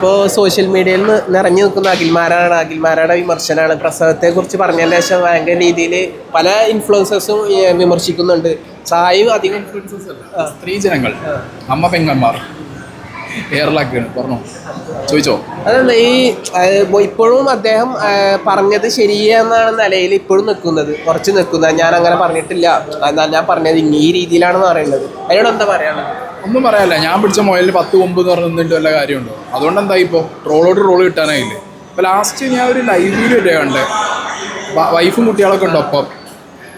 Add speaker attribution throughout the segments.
Speaker 1: ഇപ്പോൾ സോഷ്യൽ മീഡിയയിൽ നിറഞ്ഞു നിൽക്കുന്ന അഖിൽമാരാണ് വിമർശനമാണ്. പ്രസവത്തെക്കുറിച്ച് പറഞ്ഞതിന് ശേഷം ഭയങ്കര രീതിയിൽ പല ഇൻഫ്ലുവൻസേഴ്സും വിമർശിക്കുന്നുണ്ട്. സായും അധികം ഇൻഫ്ലുവൻസേഴ്സ് അല്ല,
Speaker 2: സ്ത്രീ ജനങ്ങൾ, അമ്മ പെങ്ങന്മാർ എയർലാക്കാണ് പറഞ്ഞു ചോദിച്ചോ.
Speaker 1: അതല്ല, ഇപ്പോഴും അദ്ദേഹം പറഞ്ഞത് ശരിയെന്നാണ് നിലയിൽ ഇപ്പോഴും കുറച്ച് ഞാൻ അങ്ങനെ പറഞ്ഞിട്ടില്ല, എന്നാൽ ഞാൻ പറഞ്ഞത് ഈ രീതിയിലാണെന്ന് പറയുന്നത്. അതിനോട് എന്താ പറയാനുള്ളത്?
Speaker 2: ഒന്നും പറയാനില്ല. ഞാൻ പിടിച്ച മൊബൈലിൽ 10 കൊമ്പ് എന്ന് പറഞ്ഞിട്ട് വല്ല കാര്യമുണ്ടോ? അതുകൊണ്ട് എന്താ ഇപ്പോൾ ട്രോളോട് ട്രോള് കിട്ടാനായില്ലേ. ഇപ്പോൾ ലാസ്റ്റ് ഞാൻ ഒരു ലൈവ് വീഡിയോ കണ്ടേ, വൈഫും കുട്ടികളൊക്കെ ഉണ്ട് ഒപ്പം.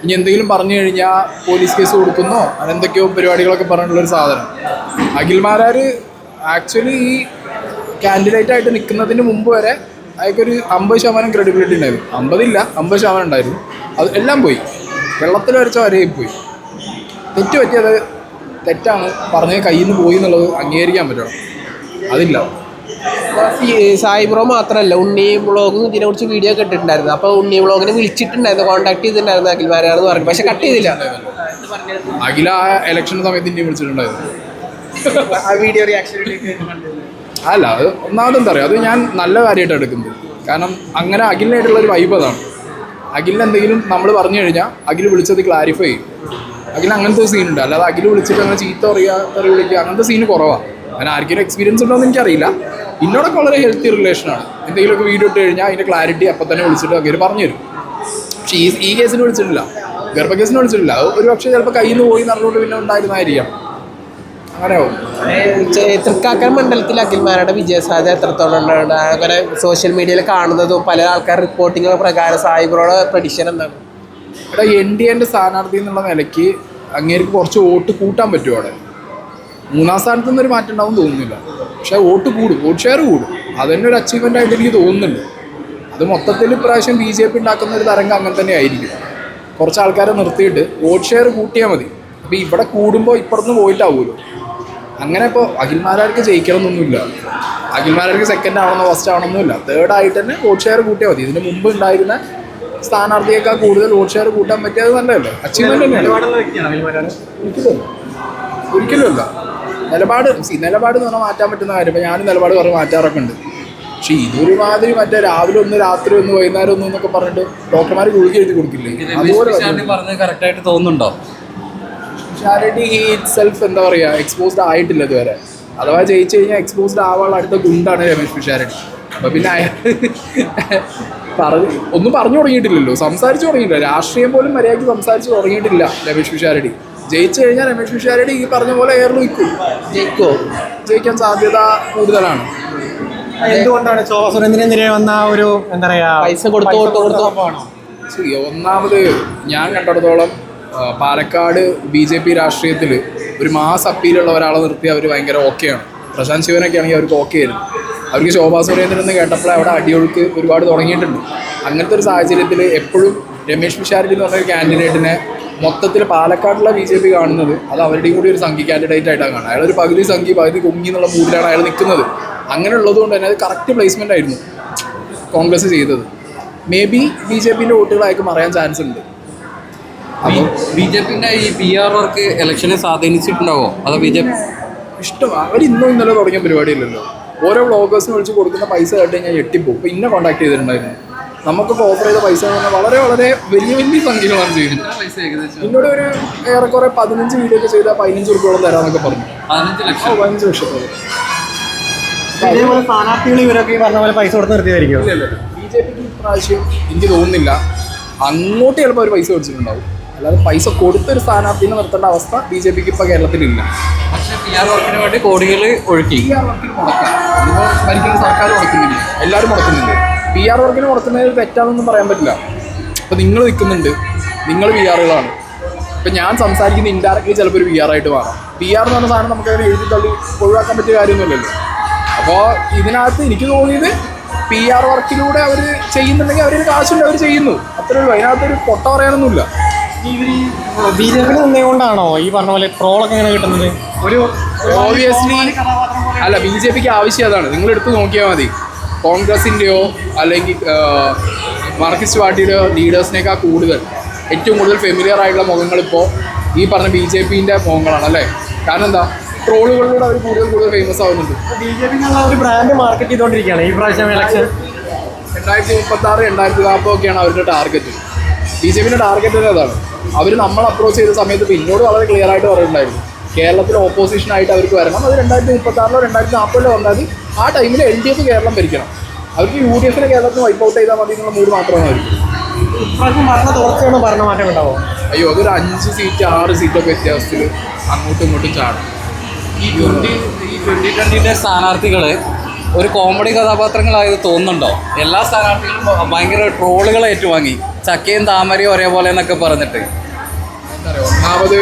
Speaker 2: ഇനി എന്തെങ്കിലും പറഞ്ഞു കഴിഞ്ഞാൽ പോലീസ് കേസ് കൊടുക്കുന്നോ അതെന്തൊക്കെയോ പരിപാടികളൊക്കെ പറഞ്ഞിട്ടുള്ളൊരു സാധനം. അഖിൽമാരാർ ആക്ച്വലി ഈ കാൻഡിഡേറ്റ് ആയിട്ട് നിൽക്കുന്നതിന് മുമ്പ് വരെ അയാൾക്കൊരു 50% ക്രെഡിബിലിറ്റി ഉണ്ടായിരുന്നു. 50% ഉണ്ടായിരുന്നു. അത് എല്ലാം പോയി, വെള്ളത്തിൽ വരച്ച വരെയും പോയി. പറ്റിയത് തെറ്റാണ്, പറഞ്ഞ കയ്യിൽ നിന്ന് പോയി എന്നുള്ളത് അംഗീകരിക്കാൻ പറ്റണം. അതില്ല.
Speaker 1: സായി ബ്രോ മാത്രമല്ല, ഉണ്ണി വ്ളോഗും ഇതിനെക്കുറിച്ച് വീഡിയോ ഒക്കെ ഇട്ടിട്ടുണ്ടായിരുന്നു. അപ്പോൾ ഉണ്ണി വ്ളോഗിനെ വിളിച്ചിട്ടുണ്ടായിരുന്നു, കോൺടാക്ട് ചെയ്തിട്ടുണ്ടായിരുന്നു അഖിൽമാരാണെന്ന് പറഞ്ഞു. പക്ഷെ കട്ട് ചെയ്തില്ല.
Speaker 2: അഖില ആ ഇലക്ഷൻ സമയത്ത് ഇന്ത്യ വിളിച്ചിട്ടുണ്ടായിരുന്നു.
Speaker 1: ആ വീഡിയോ റിയാക്ഷൻ
Speaker 2: അല്ല, അത് ഒന്നാമത് എന്താ പറയുക, അത് ഞാൻ നല്ല കാര്യമായിട്ടാണ് എടുക്കുന്നത്. കാരണം അങ്ങനെ അഖിലിനായിട്ടുള്ളൊരു വൈബ് അതാണ്. അഖിലിന് എന്തെങ്കിലും നമ്മൾ പറഞ്ഞു കഴിഞ്ഞാൽ അഖിൽ വിളിച്ചത് ക്ലാരിഫൈ ചെയ്യും. അഖിൽ അങ്ങനത്തെ സീനുണ്ട്. അല്ലാതെ അഖിൽ വിളിച്ചിട്ട് അങ്ങനെ ചീത്ത തെറി വിളിക്കുക അങ്ങനത്തെ സീന് കുറവാണ്. അങ്ങനെ ആർക്കെങ്കിലും എക്സ്പീരിയൻസ് ഉണ്ടോ എന്ന് എനിക്കറിയില്ല. ഇന്നോടൊക്കെ വളരെ ഹെൽത്തി റിലേഷനാണ്. എന്തെങ്കിലുമൊക്കെ വീഡിയോ ഇട്ട് കഴിഞ്ഞാൽ അതിൻ്റെ ക്ലാരിറ്റി അപ്പം തന്നെ വിളിച്ചിട്ട് അഖിൽ പറഞ്ഞു തരും. പക്ഷേ ഈ കേസിന് വിളിച്ചിട്ടില്ല, ഗർഭ കേസിന് വിളിച്ചിട്ടില്ല. ഒരു പക്ഷേ ചിലപ്പോൾ കയ്യിൽ നിന്ന് പോയി നടന്നുകൊണ്ട് പിന്നെ ഉണ്ടായിരുന്നായിരിക്കാം. അങ്ങനെയാവും.
Speaker 1: തൃക്കാക്കര മണ്ഡലത്തിൽ അഖിൽമാരുടെ വിജയസാധ്യത എത്രത്തോളം ഉണ്ടാവുന്നത്? അങ്ങനെ സോഷ്യൽ മീഡിയയിൽ കാണുന്നതും പല ആൾക്കാർ റിപ്പോർട്ടിംഗ് പ്രകാരം സായിബ്രോയുടെ പ്രഡിക്ഷൻ എന്താണ്?
Speaker 2: ഇവിടെ NDAൻ്റെ സ്ഥാനാർത്ഥി എന്നുള്ള നിലയ്ക്ക് അങ്ങേർക്ക് കുറച്ച് വോട്ട് കൂട്ടാൻ പറ്റും. അവിടെ 3ാം സ്ഥാനത്ത് നിന്നൊരു മാറ്റം ഉണ്ടാവും തോന്നുന്നില്ല. പക്ഷേ വോട്ട് കൂടും, വോട്ട് ഷെയർ കൂടും. അതന്നെ ഒരു അച്ചീവ്മെൻ്റ് ആയിട്ട് എനിക്ക് തോന്നുന്നുണ്ട്. അത് മൊത്തത്തിൽ ഇപ്രാവശ്യം BJP ഉണ്ടാക്കുന്ന ഒരു തരംഗം അങ്ങനെ തന്നെ ആയിരിക്കും. കുറച്ച് ആൾക്കാരെ നിർത്തിയിട്ട് വോട്ട് ഷെയർ കൂട്ടിയാൽ മതി. അപ്പോൾ ഇവിടെ കൂടുമ്പോൾ ഇപ്പുറത്ത് പോയിട്ടാവുമല്ലോ. അങ്ങനെ ഇപ്പോൾ അഖിൽമാരാർക്ക് ജയിക്കണമെന്നൊന്നുമില്ല. അഖിൽമാരാർക്ക് സെക്കൻഡ് ആവണമെന്നോ ഫസ്റ്റ് ആവണമെന്നൊന്നുമില്ല. തേർഡായിട്ട് തന്നെ വോട്ട് ഷെയർ കൂട്ടിയാൽ മതി. ഇതിന് മുമ്പ് ഉണ്ടായിരുന്ന സ്ഥാനാർത്ഥിയേക്കാൾ കൂടുതൽ വോട്ട് ഷെയർ കൂട്ടാൻ പറ്റിയത് നല്ലതല്ലേ, അച്ചീവ്മെന്റ് തന്നെയാണ്. ഒരിക്കലും അല്ല. നിലപാട് എന്ന് പറഞ്ഞാൽ മാറ്റാൻ പറ്റുന്ന കാര്യം. ഇപ്പം ഞാനും നിലപാട് പറഞ്ഞ് മാറ്റാറൊക്കെ ഉണ്ട്. പക്ഷേ ഇതൊരുമാതിരി മറ്റേ രാവിലെ ഒന്ന് രാത്രി ഒന്ന് വൈകുന്നേരം ഒന്ന് എന്നൊക്കെ പറഞ്ഞിട്ട് ഡോക്ടർമാർ ഗുളിക എഴുതി കൊടുക്കില്ലേ, അതുപോലെ
Speaker 3: കറക്റ്റായിട്ട് തോന്നുന്നുണ്ടോ?
Speaker 2: സ്പെഷ്യാലിറ്റി ഹി ഇറ്റ് സെൽഫ് എന്താ പറയുക, എക്സ്പോസ്ഡ് ആയിട്ടില്ല ഇതുവരെ. അഥവാ ജയിച്ചു കഴിഞ്ഞാൽ എക്സ്പോസ്ഡ് ആവാനുള്ള അടുത്ത ഗുണ്ടാണ് രമേശ് പിഷാരടി. അപ്പോൾ പിന്നെ ഒന്നും പറഞ്ഞു തുടങ്ങിയിട്ടില്ലല്ലോ, സംസാരിച്ചു തുടങ്ങിയിട്ടില്ല. രാഷ്ട്രീയം പോലും മര്യാദയ്ക്ക് സംസാരിച്ച് തുടങ്ങിയിട്ടില്ല രമേശ് പിഷാരടി. ജയിച്ചു കഴിഞ്ഞാൽ രമേശ് പിഷാരടി ഈ പറഞ്ഞ പോലെ എയറിൽ ജയിക്കാൻ സാധ്യത കൂടുതലാണ്.
Speaker 3: എന്തുകൊണ്ടാണ് ശോഭാ സുരേന്ദ്രനെതിരെ വന്ന ഒരു എന്താ പറയുക
Speaker 1: പൈസ കൊടുത്തോ?
Speaker 2: ഒന്നാമത് ഞാൻ കണ്ടിടത്തോളം പാലക്കാട് BJP രാഷ്ട്രീയത്തിൽ ഒരു മാസ് അപ്പീലുള്ള ഒരാളെ നിർത്തി അവർ ഭയങ്കര ഓക്കെയാണ്. പ്രശാന്ത് ശിവനൊക്കെ ആണെങ്കിൽ അവർക്ക് ഓക്കെ ആയിരുന്നു. അവർക്ക് ശോഭാ സുരേന്ദ്രൻ എന്ന് കേട്ടപ്പോൾ അവിടെ അടിയൊഴുക്ക് ഒരുപാട് തുടങ്ങിയിട്ടുണ്ട്. അങ്ങനത്തെ ഒരു സാഹചര്യത്തിൽ എപ്പോഴും രമേശ് പിഷാരടി എന്ന് പറഞ്ഞൊരു കാൻഡിഡേറ്റിനെ മൊത്തത്തിൽ പാലക്കാടുള്ള BJP കാണുന്നത് അത് അവരുടെയും കൂടി ഒരു സംഘി കാൻഡിഡേറ്റ് ആയിട്ടാണ് കാണുന്നത്. അയാളൊരു പകുതി സംഘി പകുതി കുങ്ങി എന്നുള്ള മൂഡിലാണ് അയാൾ നിൽക്കുന്നത്. അങ്ങനെ ഉള്ളതുകൊണ്ട് തന്നെ അത് കറക്റ്റ് പ്ലേസ്മെൻ്റ് ആയിരുന്നു കോൺഗ്രസ് ചെയ്തത്. മേ ബി BJPൻ്റെ വോട്ടുകളായിരിക്കും അറിയാൻ ചാൻസ് ഉണ്ട്.
Speaker 3: അപ്പോൾ BJPൻ്റെ ഈ PR വർക്ക് ഇലക്ഷനെ സ്വാധീനിച്ചിട്ടുണ്ടാവോ? അതോ BJP
Speaker 2: ഇഷ്ടമാണ്. അവർ ഇന്നലെ തുടങ്ങിയ പരിപാടിയില്ലല്ലോ. ഓരോ വ്ളോഗേഴ്സിന് വിളിച്ച് കൊടുക്കുന്ന പൈസ കേട്ട് ഞാൻ ഞെട്ടിപ്പോകും. ഇപ്പോൾ ഇന്നെ കോൺടാക്ട് ചെയ്തിട്ടുണ്ടായിരുന്നു. നമുക്കൊക്കെ ഓഫർ ചെയ്ത പൈസ എന്ന് പറഞ്ഞാൽ വളരെ വളരെ വലിയ സംഖ്യകളാണ് ചെയ്യുന്നത്. എന്നോട് ഒരു ഏറെക്കുറെ 15 വീഡിയോ ഒക്കെ ചെയ്താൽ 15 രൂപയോളം തരാമെന്നൊക്കെ പറഞ്ഞു. 15 ലക്ഷത്തോളം.
Speaker 3: സ്ഥാനാർത്ഥികൾ ഇവരൊക്കെ പറഞ്ഞ പോലെ പൈസ കൊടുത്ത് നിർത്തിയതായിരിക്കും.
Speaker 2: BJPക്ക് ഇപ്രാവശ്യം എനിക്ക് തോന്നുന്നില്ല അങ്ങോട്ട് ചിലപ്പോൾ അവർ പൈസ മേടിച്ചിട്ടുണ്ടാവും. അല്ലാതെ പൈസ കൊടുത്തൊരു സ്ഥാനാർത്ഥിനെ നിർത്തേണ്ട അവസ്ഥ BJPക്ക് ഇപ്പോൾ കേരളത്തിലില്ല.
Speaker 3: പക്ഷേ PR വർക്കിന് വേണ്ടി കോടികൾ ഒഴുക്കി.
Speaker 2: PR വർക്കിന് മുടക്കാം. അതിപ്പോൾ ഭരിക്കുന്ന സർക്കാർ മുടക്കുന്നില്ല, എല്ലാവരും മുടക്കുന്നുണ്ട്. PR വർക്കിന് മുടക്കുന്നതിൽ തെറ്റാണെന്നൊന്നും പറയാൻ പറ്റില്ല. ഇപ്പോൾ നിങ്ങൾ നിൽക്കുന്നുണ്ട്, നിങ്ങൾ PR-കളാണ്. ഇപ്പം ഞാൻ സംസാരിക്കുന്ന ഇൻഡയറക്റ്റ്ലി ചിലപ്പോൾ ഒരു PR ആയിട്ട് മാറാം. PR എന്ന് പറഞ്ഞ സാധനം നമുക്ക് അങ്ങനെ എഴുതി തള്ളി ഒഴിവാക്കാൻ പറ്റിയ കാര്യമൊന്നുമില്ലല്ലോ. അപ്പോൾ ഇതിനകത്ത് എനിക്ക് തോന്നിയത് PR വർക്കിലൂടെ അവർ ചെയ്യുന്നുണ്ടെങ്കിൽ അവരൊരു കാശുണ്ട്, അവർ ചെയ്യുന്നു, അത്രേ ഉള്ളൂ. അതിനകത്തൊരു പൊട്ട പറയാനൊന്നുമില്ല.
Speaker 3: BJP നിന്നുകൊണ്ടാണോ ഈ പറഞ്ഞ പോലെ ട്രോളൊക്കെ എങ്ങനെ കിട്ടുന്നത്? ഒരു
Speaker 2: ഓബിയസ്ലി അല്ല, BJPക്ക് ആവശ്യം അതാണ്. നിങ്ങൾ എടുത്ത് നോക്കിയാൽ മതി. കോൺഗ്രസിൻ്റെയോ അല്ലെങ്കിൽ മാർക്സിസ്റ്റ് പാർട്ടിയുടെയോ ലീഡേഴ്സിനേക്കാൾ കൂടുതൽ ഏറ്റവും കൂടുതൽ ഫെമിലിയർ ആയിട്ടുള്ള മുഖങ്ങളിപ്പോൾ ഈ പറഞ്ഞ BJPൻ്റെ മുഖങ്ങളാണ് അല്ലേ. കാരണം എന്താ, ട്രോളുകളിലൂടെ അവർ കൂടുതൽ ഫേമസ് ആവുന്നുണ്ട്.
Speaker 4: BJP ഒരു ബ്രാൻഡ് മാർക്കറ്റ് ചെയ്തുകൊണ്ടിരിക്കുകയാണ് ഈ പ്രാവശ്യം ഇലക്ഷൻ.
Speaker 2: 2036, 2040 ഒക്കെയാണ് അവരുടെ ടാർഗറ്റ്. BJPയുടെ ടാർഗറ്റ് തന്നെ അതാണ്. അവർ നമ്മൾ അപ്രോച്ച് ചെയ്ത സമയത്ത് പിന്നോട് വളരെ ക്ലിയർ ആയിട്ട് പറഞ്ഞിട്ടുണ്ടായിരുന്നു കേരളത്തിൽ ഓപ്പോസിഷനായിട്ട് അവർക്ക് വരണം. അത് 2036 2040 വന്നാൽ ആ ടൈമിൽ LDF കേരളം ഭരിക്കണം. അവർക്ക് UDF കേരളത്തിൽ വൈപ്പ് ഔട്ട് ചെയ്താൽ മതി എന്നുള്ള മൂഡ് മാത്രമാണ് അവർക്ക്.
Speaker 4: ഇപ്രാവശ്യം ഭരണ തുടർച്ചയാണ് ഭരണമാറ്റം ഉണ്ടാവും.
Speaker 2: അയ്യോ, അതൊരു 5 സീറ്റ് 6 സീറ്റൊക്കെ വ്യത്യാസത്തിൽ അങ്ങോട്ടും ഇങ്ങോട്ടും ചാടും.
Speaker 3: ഈ 2020 സ്ഥാനാർത്ഥികൾ ഒരു കോമഡി കഥാപാത്രങ്ങളായത് തോന്നുന്നുണ്ടോ? എല്ലാ സ്ഥാനാർത്ഥികളും ഭയങ്കര ട്രോളുകൾ ഏറ്റുവാങ്ങി, ചക്കയും താമരയും ഒരേപോലെ എന്നൊക്കെ പറഞ്ഞിട്ട്.
Speaker 2: എന്താ പറയുക, ഒന്നാമത്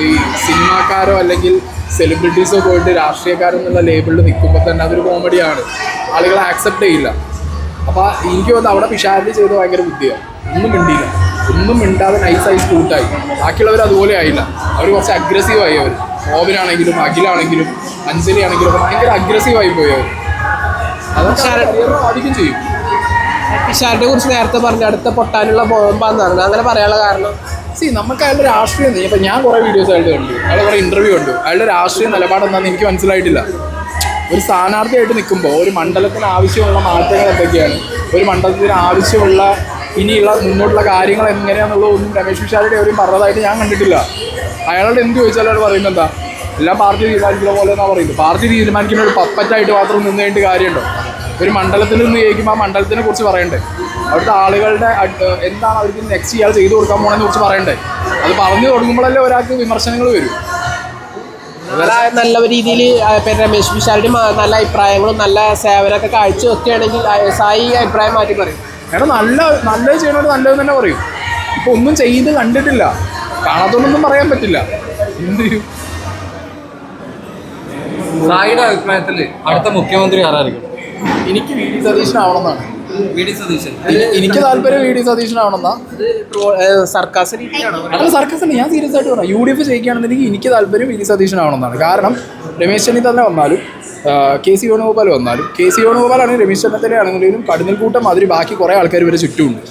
Speaker 2: ഈ സിനിമാക്കാരോ അല്ലെങ്കിൽ സെലിബ്രിറ്റീസോ പോയിട്ട് രാഷ്ട്രീയക്കാരെന്നുള്ള ലേബിളിൽ നിൽക്കുമ്പോൾ തന്നെ അതൊരു കോമഡിയാണ്, ആളുകൾ ആക്സെപ്റ്റ് ചെയ്യില്ല. അപ്പോൾ എനിക്ക് തോന്നുന്നു അവിടെ പിഷാരടി ചെയ്ത് ഭയങ്കര ബുദ്ധിയാണ്. ഒന്നും മിണ്ടിയില്ല, ഒന്നും മിണ്ടാതെ നൈസായി സ്കൂട്ടായി. ബാക്കിയുള്ളവർ അതുപോലെ ആയില്ല, അവർ കുറച്ച് അഗ്രസീവായി. അവർ ഓബിനാണെങ്കിലും അഖിലാണെങ്കിലും അഞ്ജലി ആണെങ്കിലും ഒക്കെ ഭയങ്കര അഗ്രസീവായി പോയി അവർ. അതൊക്കെ ബാധിക്കും ചെയ്യും.
Speaker 1: പിഷാരടിയെ കുറിച്ച് നേരത്തെ പറഞ്ഞു അടുത്ത പൊട്ടാനുള്ള ബോംബാന്നാണ്, അങ്ങനെ പറയാനുള്ള കാരണം
Speaker 2: നമുക്ക് അയാളുടെ രാഷ്ട്രീയം ഇപ്പം ഞാൻ കുറേ വീഡിയോസ് അയാളുടെ കണ്ടു, അയാളുടെ കുറേ ഇൻ്റർവ്യൂ കണ്ടു. അയാളുടെ രാഷ്ട്രീയ നിലപാടെന്താണെന്ന് എനിക്ക് മനസ്സിലായിട്ടില്ല. ഒരു സ്ഥാനാർത്ഥിയായിട്ട് നിൽക്കുമ്പോൾ ഒരു മണ്ഡലത്തിന് ആവശ്യമുള്ള മാറ്റങ്ങൾ എന്തൊക്കെയാണ്, ഒരു മണ്ഡലത്തിന് ആവശ്യമുള്ള ഇനിയുള്ള മുന്നോട്ടുള്ള കാര്യങ്ങൾ എങ്ങനെയാണെന്നുള്ളതൊന്നും രമേശ് പിഷാരടി അവരും പറഞ്ഞതായിട്ട് ഞാൻ കണ്ടിട്ടില്ല. അയാളോട് എന്ത് ചോദിച്ചാലും അയാൾ പറയുന്നത് എന്താ, എല്ലാം പാർട്ടി തീരുമാനിക്കുന്ന പോലെ എന്നാണ് പറയുന്നത്. പാർട്ടി തീരുമാനിക്കുന്ന ഒരു പപ്പറ്റായിട്ട് മാത്രം നിന്ന് കഴിഞ്ഞിട്ട് കാര്യമുണ്ടോ? ഒരു മണ്ഡലത്തിൽ നിന്ന് ചോദിക്കുമ്പോൾ ആ മണ്ഡലത്തിനെ കുറിച്ച് പറയണ്ടേ, അവിടുത്തെ ആളുകളുടെ എന്താണ് അവർക്ക് നെക്സ്റ്റ് ഇയാൾ ചെയ്തു കൊടുക്കാൻ പോകണമെന്ന് കുറിച്ച് പറയണ്ടേ. അത് പറഞ്ഞു തുടങ്ങുമ്പോഴല്ലേ ഒരാൾക്ക് വിമർശനങ്ങൾ വരും.
Speaker 1: നല്ല രീതിയിൽ രമേശ് പിഷാരടി നല്ല അഭിപ്രായങ്ങളും നല്ല സേവനമൊക്കെ കാഴ്ചവെക്കുകയാണെങ്കിൽ സായി അഭിപ്രായം മാറ്റി പറയും.
Speaker 2: എടാ നല്ലത് ചെയ്യണോട് നല്ലത് തന്നെ പറയും. ഇപ്പൊ ഒന്നും ചെയ്ത് കണ്ടിട്ടില്ല, കാണാത്തോണ്ടൊന്നും പറയാൻ പറ്റില്ല. എന്ത് ചെയ്യും?
Speaker 3: സായിയുടെ അഭിപ്രായത്തിൽ അടുത്ത മുഖ്യമന്ത്രി ആരായിരിക്കും?
Speaker 2: എനിക്ക് VD സതീശനാവണമെന്നാണ്.
Speaker 3: VD സതീശൻ.
Speaker 2: എനിക്ക് താല്പര്യം VD സതീശനാവണമെന്നാ.
Speaker 1: സർക്കാസ് രീതിയാണോ?
Speaker 2: അല്ല, സർക്കസ് അല്ല, ഞാൻ സീരിയസ് ആയിട്ട് പറയാം. UDF ജയിക്കുകയാണെന്നുണ്ടെങ്കിൽ എനിക്ക് താല്പര്യം VD സതീശനാവണമെന്നാണ്. കാരണം രമേശ് ചെന്നിത്തല വന്നാലും KC വേണുഗോപാൽ വന്നാലും, KC വേണുഗോപാലാണെങ്കിൽ രമേശ് ചെന്നിത്തല ആണെന്നുണ്ടെങ്കിലും കടുന്നൽക്കൂട്ടം മാതിരി ബാക്കി കുറേ ആൾക്കാർ ഇവരെ ചുറ്റുമുണ്ട്.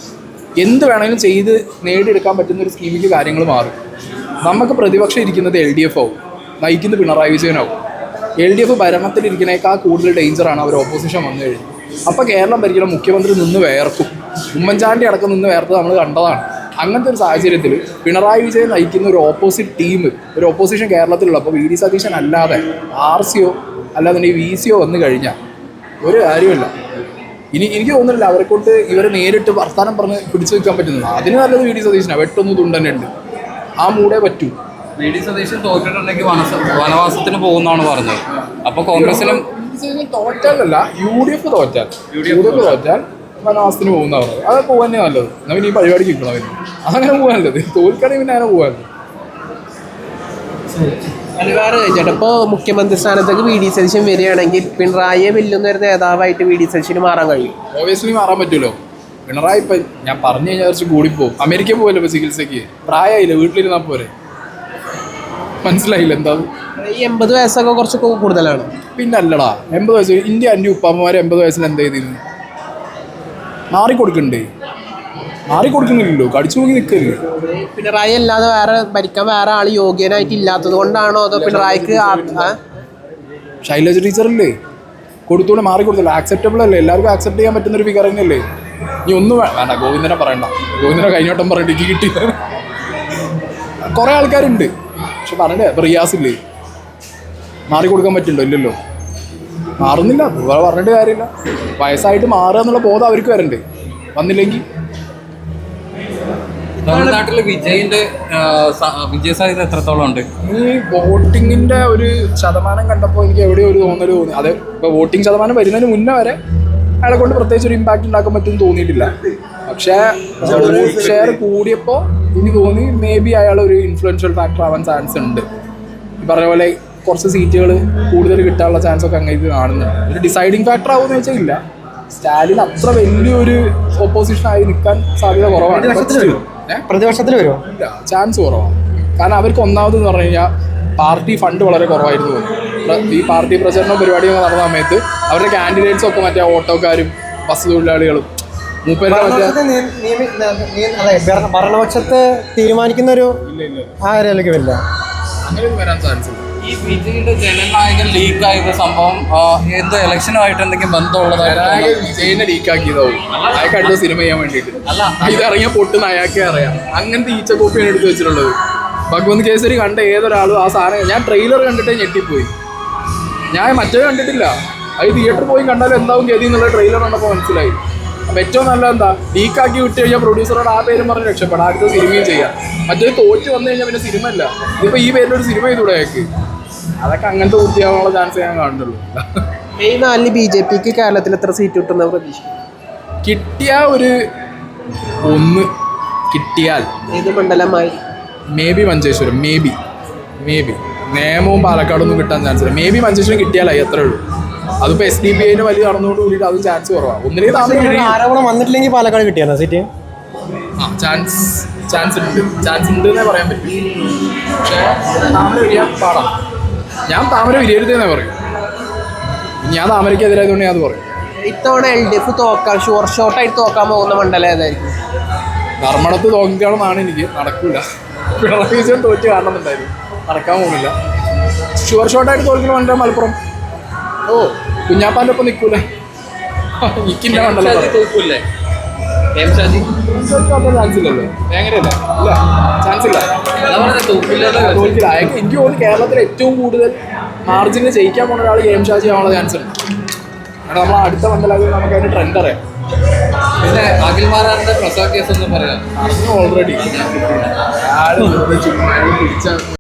Speaker 2: എന്ത് വേണമെങ്കിലും ചെയ്ത് നേടിയെടുക്കാൻ പറ്റുന്ന ഒരു സ്കീമിക്ക് കാര്യങ്ങൾ മാറും. നമുക്ക് പ്രതിപക്ഷം ഇരിക്കുന്നത് LDF ആവും, നയിക്കുന്നത് പിണറായി വിജയനാവും. LDF ഭരണത്തിലിരിക്കുന്നേക്കാൾ കൂടുതൽ ഡേഞ്ചറാണ് അവർ ഓപ്പോസിഷൻ വന്നു കഴിഞ്ഞു. അപ്പോൾ കേരളം ഭരിക്കുന്ന മുഖ്യമന്ത്രി നിന്ന് വേർക്കും. ഉമ്മൻചാണ്ടി അടക്കം നിന്ന് വേർത്തത് നമ്മൾ കണ്ടതാണ്. അങ്ങനത്തെ ഒരു സാഹചര്യത്തിൽ പിണറായി വിജയൻ നയിക്കുന്ന ഒരു ഓപ്പോസിറ്റ് ടീം, ഒരു ഓപ്പോസിഷൻ കേരളത്തിലുള്ളപ്പോൾ VD സതീശൻ അല്ലാതെ RCO അല്ലാതെ VCO വന്നു കഴിഞ്ഞാൽ ഒരു കാര്യമില്ല. എനിക്ക് തോന്നുന്നില്ല അവരെ കൊണ്ട് ഇവരെ നേരിട്ട് വർത്താനം പറഞ്ഞ് പിടിച്ചു വെക്കാൻ പറ്റുന്നത്. അതിന് നല്ലത് VD സതീശനാണ്. വെട്ടൊന്നും തുണ്ടന്നെ ഉണ്ട്, ആ മൂടേ പറ്റൂ.
Speaker 3: VD സതീശൻ തോറ്റിട്ടുണ്ടെങ്കിൽ വനവാസത്തിന് പോകുന്നാണ് പറഞ്ഞത്. അപ്പോൾ കോൺഗ്രസിനും
Speaker 2: തോറ്റാലല്ല, UDF തോറ്റാൽ വനവാസത്തിന് പോകുന്ന പറഞ്ഞത്. അത് പോകാൻ തന്നെ നല്ലത്. നമ്മൾ ഈ പരിപാടിക്ക് കിട്ടണം അവന്, അതങ്ങനെ പോകാൻ നല്ലത്. തോൽക്കണേ പിന്നെ അങ്ങനെ പോകാൻ.
Speaker 1: വേറെ ചോദിച്ചോട്ടെ, ഇപ്പോൾ മുഖ്യമന്ത്രി സ്ഥാനത്തേക്ക് VD സതീശൻ വരികയാണെങ്കിൽ പിണറായിയെ വെല്ലുന്ന ഒരു നേതാവായിട്ട് VD സതീശന് മാറാൻ കഴിയും?
Speaker 2: ഓബിയസ്ലി മാറാൻ പറ്റുമല്ലോ. പിണറായി ഇപ്പം ഞാൻ പറഞ്ഞു കഴിഞ്ഞാൽ കുറച്ച് കൂടിപ്പോവും. അമേരിക്ക പോകല്ലോ ഇപ്പോൾ ചികിത്സയ്ക്ക്, പ്രായമായില്ല, വീട്ടിലിരുന്നാൽ പോരെ. മനസ്സിലായില്ല എന്താ?
Speaker 1: ഈ 80 വയസ്സൊക്കെ കുറച്ച് കൂടുതലാണ്.
Speaker 2: പിന്നെ അല്ലടാ, 80 വയസ്സ് ഇന്ത്യ എൻ്റെ ഉപ്പാമ്മമാർ 80 വയസ്സിൽ എന്താ ചെയ്തിരുന്നു? മാറിക്കൊടുക്കുന്നില്ലല്ലോ, കടിച്ചു നോക്കി നിൽക്കല്ലേ.
Speaker 1: പിണറായി അല്ലാതെ ഭരിക്കാൻ വേറെ ആൾ യോഗ്യനായിട്ട് ഇല്ലാത്തത് കൊണ്ടാണോ അതോ പിണറായിക്ക്
Speaker 2: ശൈലജ ടീച്ചറല്ലേ കൊടുത്തോണ്ട് മാറിക്കൊടുത്തല്ലോ? ആക്സെപ്റ്റബിൾ അല്ലേ? എല്ലാവർക്കും ആക്സെപ്റ്റ് ചെയ്യാൻ പറ്റുന്ന ഒരു ഫിഗർ തന്നെയല്ലേ? ഇനി ഒന്നും വേണ്ട, ഗോവിന്ദനെ പറയണ്ട. ഗോവിന്ദനെ കഴിഞ്ഞോട്ടം പറഞ്ഞിട്ട് എനിക്ക് കിട്ടി. കുറേ ആൾക്കാരുണ്ട്, പക്ഷെ പറഞ്ഞേ ഇപ്പം റിയാസില്ലേ, മാറിക്കൊടുക്കാൻ പറ്റുന്നുണ്ടോ? ഇല്ലല്ലോ, മാറുന്നില്ല. പറഞ്ഞിട്ട് കാര്യമില്ല. വയസ്സായിട്ട് മാറുക എന്നുള്ള ബോധം അവർക്ക് വരണ്ടേ? വന്നില്ലെങ്കിൽ
Speaker 3: തമിഴ്നാട്ടിൽ വിജയസാധ്യത എത്രത്തോളം ഉണ്ട്?
Speaker 2: ഈ വോട്ടിങ്ങിൻ്റെ ഒരു ശതമാനം കണ്ടപ്പോൾ എനിക്ക് എവിടെയോ ഒരു തോന്നൽ തോന്നി. അത് ഇപ്പോൾ വോട്ടിംഗ് ശതമാനം വരുന്നതിന് മുന്നേ വരെ അയാളെ കൊണ്ട് പ്രത്യേകിച്ച് ഒരു ഇമ്പാക്റ്റ് ഉണ്ടാക്കാൻ പറ്റുമെന്ന് തോന്നിയിട്ടില്ല. പക്ഷേ വോട്ട് ഷെയർ കൂടിയപ്പോൾ എനിക്ക് തോന്നി മേ ബി അയാൾ ഒരു ഇൻഫ്ലുവൻഷ്യൽ ഫാക്ടർ ആവാൻ ചാൻസ് ഉണ്ട്. ഈ പറഞ്ഞ പോലെ കുറച്ച് സീറ്റുകൾ കൂടുതൽ കിട്ടാനുള്ള ചാൻസ് ഒക്കെ അങ്ങനെ കാണുന്നുണ്ട്. ഒരു ഡിസൈഡിങ് ഫാക്ടർ ആവുമെന്ന് വെച്ചാൽ ഇല്ല. സ്റ്റാലിൻ അത്ര വലിയൊരു ഓപ്പോസിഷനായി നിൽക്കാൻ സാധ്യത കുറവാണ്.
Speaker 4: പ്രതിപക്ഷത്തിൽ വരുമോ?
Speaker 2: ഇല്ല, ചാൻസ് കുറവാണ്. കാരണം അവർക്ക് ഒന്നാമതെന്ന് പറഞ്ഞു കഴിഞ്ഞാൽ പാർട്ടി ഫണ്ട് വളരെ കുറവായിരുന്നു. ഈ പാർട്ടി പ്രചരണവും പരിപാടിയൊക്കെ നടന്ന സമയത്ത് അവരുടെ കാൻഡിഡേറ്റ്സും ഒക്കെ മറ്റേ ഓട്ടോക്കാരും ബസ് തൊഴിലാളികളും
Speaker 4: ഭരണപക്ഷത്തെ തീരുമാനിക്കുന്ന ഒരു ആ ഏരിയയിലേക്ക് വരില്ല.
Speaker 2: അങ്ങനെയൊന്നും വരാൻ ചാൻസ് ഇല്ല.
Speaker 3: ഈ ബി ജെ പിയുടെ ജനനായകൻ ലീക്ക് ആയത് സംഭവം എന്തോ ഇലക്ഷനുമായിട്ട് എന്തെങ്കിലും ബന്ധമുള്ളതായിട്ട്
Speaker 2: വിജയിനെ ലീക്കാക്കിയതാവും അയാൾക്ക് അടുത്ത സിനിമ ചെയ്യാൻ വേണ്ടിയിട്ട്.
Speaker 3: അല്ല.
Speaker 2: ഇതറിയാൻ പൊട്ടുന്ന അയാൾക്കേ അറിയാം. അങ്ങനത്തെ ഈച്ച കോപ്പിയാണ് എടുത്ത് വെച്ചിട്ടുള്ളത്. ഭഗവന്ത് കേസരി കണ്ട ഏതൊരാളും ആ സാധനം, ഞാൻ ട്രെയിലർ കണ്ടിട്ടേ ഞെട്ടിപ്പോയി. ഞാൻ മറ്റേ കണ്ടിട്ടില്ല. അത് തിയേറ്ററിൽ പോയി കണ്ടാലും എന്താവും ഗതി എന്നുള്ള ട്രെയിലർ കണ്ടപ്പോൾ മനസ്സിലായി. അപ്പം ഏറ്റവും നല്ല എന്താ, ലീക്കാക്കി വിട്ട് കഴിഞ്ഞാൽ പ്രൊഡ്യൂസറോട് ആ പേരും പറഞ്ഞ് രക്ഷപ്പെടാം, അടുത്ത സിനിമയും ചെയ്യാം. മറ്റേ തോറ്റ് വന്നു കഴിഞ്ഞാൽ പിന്നെ സിനിമ അല്ല. ഇതിപ്പോൾ ഈ പേരിലൊരു സിനിമ ചെയ്തൂടെ അയാൾക്ക്. അതൊക്കെ അങ്ങനത്തെ ബുദ്ധിയാവാനുള്ള ചാൻസ് ഞാൻ കാണുന്നുള്ളൂ.
Speaker 1: മെയ് 4 BJPക്ക് കേരളത്തിൽ എത്ര സീറ്റ് കിട്ടുന്ന പ്രതീക്ഷിക്കും?
Speaker 2: കിട്ടിയ ഒരു 1 കിട്ടിയാൽ
Speaker 1: ഏത് മണ്ഡലമായി?
Speaker 2: Maybe Manjeshwaram, maybe നേമവും പാലക്കാടൊന്നും കിട്ടാൻ ചാൻസ് ഇല്ല. മേ ബി മഞ്ചേശ്വരം കിട്ടിയാലായി, അത്രേ ഉള്ളൂ. അതിപ്പോൾ SDPI വലിയ നടന്നുകൊണ്ട് കൂടിയിട്ട് അതും ചാൻസ് കുറവാണ്. ഒന്നിലേക്ക്
Speaker 4: ആരോപണം വന്നിട്ടില്ലെങ്കിൽ പാലക്കാട് കിട്ടിയാണോ സീറ്റ്?
Speaker 2: ചാൻസ് ഉണ്ട് എന്നേ പറയാൻ പറ്റും. പക്ഷേ താമര വിരിയാൻ പാടാം. ഞാൻ താമര വിരിയരുതെന്നേ പറയും. ഞാൻ താമരയ്ക്കെതിരായതുകൊണ്ട് ഞാൻ അത് പറയും.
Speaker 1: ഇത്തവണ LDF തോക്കാൻ ഷോർട്ടായിട്ട് തോക്കാൻ പോകുന്ന മണ്ഡലം ഏതായിരിക്കും?
Speaker 2: ധർമ്മടത്ത് തോന്നിക്കണമെന്നാണ് എനിക്ക്. നടക്കില്ല. പിണറായി വിജയൻ തോറ്റ് കാണണമെന്നുണ്ടായിരുന്നു, നടക്കാൻ പോകുന്നില്ല. ഷോർട്ടായിട്ട് തോൽക്കുന്ന മണ്ഡലം മലപ്പുറം. കുഞ്ഞാപ്പാൻ്റെ ഒപ്പം നിൽക്കൂല. എനിക്കില്ല മണ്ഡലം
Speaker 3: തോക്കൂല്ലേ?
Speaker 2: ചാൻസ് ഇല്ലല്ലോ. എങ്ങനെയല്ല, ഇല്ല, ചാൻസ് ഇല്ല. തോൽക്കില്ല. അയാൾക്ക് എനിക്ക് തോന്നുന്നു കേരളത്തിൽ ഏറ്റവും കൂടുതൽ മാർജിന് ജയിക്കാൻ പോകുന്ന ഒരാൾ KM ഷാജി ആവാനുള്ള ചാൻസ് ഉണ്ട്. കാരണം നമ്മൾ അടുത്ത മണ്ഡലത്തിൽ നമുക്ക് അതിന്റെ ട്രെൻഡ് അറിയാം.
Speaker 3: പിന്നെ അഖിൽ മാരാറിന്റെ പ്രസവ കേസ് ഒന്നും പറയാം.
Speaker 2: ഓൾറെഡി